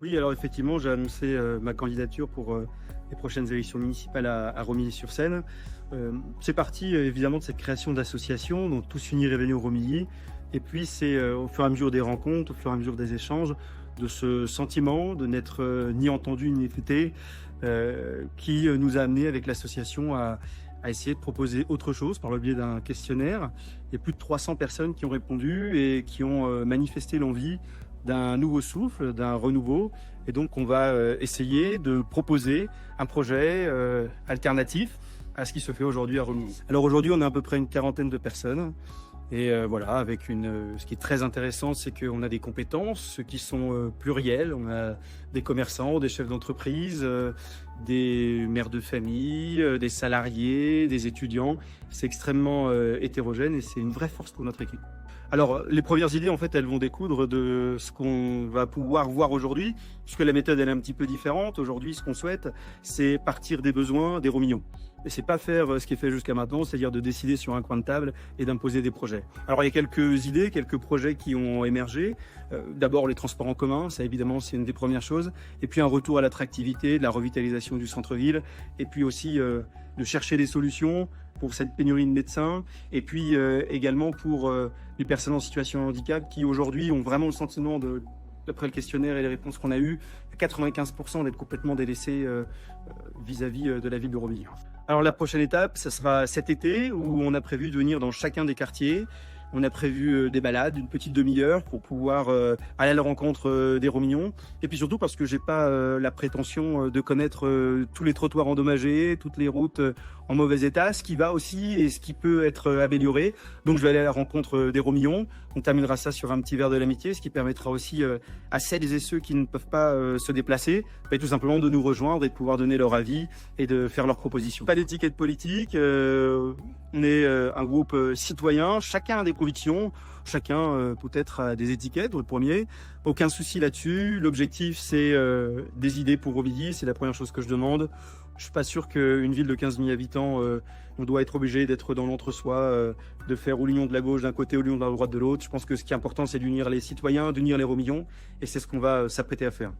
Oui, alors effectivement, j'ai annoncé ma candidature pour les prochaines élections municipales à Romilly-sur-Seine. C'est parti évidemment de cette création d'associations, donc Tous Unis Réveillons Romilly. Et puis c'est au fur et à mesure des rencontres, au fur et à mesure des échanges, de ce sentiment de n'être ni entendu ni écouté, qui nous a amené avec l'association à essayer de proposer autre chose par le biais d'un questionnaire. Il y a plus de 300 personnes qui ont répondu et qui ont manifesté l'envie d'un nouveau souffle, d'un renouveau. Et donc, on va essayer de proposer un projet alternatif à ce qui se fait aujourd'hui à Romilly. Alors aujourd'hui, on a à peu près une quarantaine de personnes. Et voilà, avec ce qui est très intéressant, c'est qu'on a des compétences qui sont plurielles. On a des commerçants, des chefs d'entreprise, des mères de famille, des salariés, des étudiants. C'est extrêmement hétérogène et c'est une vraie force pour notre équipe. Alors, les premières idées, en fait, elles vont découdre de ce qu'on va pouvoir voir aujourd'hui, puisque la méthode, elle est un petit peu différente. Aujourd'hui, ce qu'on souhaite, c'est partir des besoins des Romillons. Et c'est pas faire ce qui est fait jusqu'à maintenant, c'est-à-dire de décider sur un coin de table et d'imposer des projets. Alors, il y a quelques idées, quelques projets qui ont émergé. D'abord, les transports en commun, ça évidemment, c'est une des premières choses. Et puis, un retour à l'attractivité, de la revitalisation du centre-ville. Et puis aussi, de chercher des solutions pour cette pénurie de médecins. Et puis, également pour les personnes en situation de handicap qui, aujourd'hui, ont vraiment le sentiment d'après le questionnaire et les réponses qu'on a eues, 95% d'être complètement délaissés vis-à-vis de la ville de Romilly. Alors la prochaine étape, ça sera cet été où on a prévu de venir dans chacun des quartiers. On a prévu des balades, une petite demi-heure pour pouvoir aller à la rencontre des Romillons. Et puis surtout parce que j'ai pas la prétention de connaître tous les trottoirs endommagés, toutes les routes en mauvais état, ce qui va aussi et ce qui peut être amélioré. Donc je vais aller à la rencontre des Romillons. On terminera ça sur un petit verre de l'amitié, ce qui permettra aussi à celles et ceux qui ne peuvent pas se déplacer, tout simplement de nous rejoindre et de pouvoir donner leur avis et de faire leurs propositions. Pas d'étiquette politique, on est un groupe citoyen, chacun a des convictions, chacun peut-être a des étiquettes, le premier. Aucun souci là-dessus. L'objectif, c'est des idées pour Romilly, c'est la première chose que je demande. Je suis pas sûr qu'une ville de 15 000 habitants, on doit être obligé d'être dans l'entre-soi, de faire ou l'union de la gauche d'un côté ou l'union de la droite de l'autre. Je pense que ce qui est important, c'est d'unir les citoyens, d'unir les Romillons, et c'est ce qu'on va s'apprêter à faire.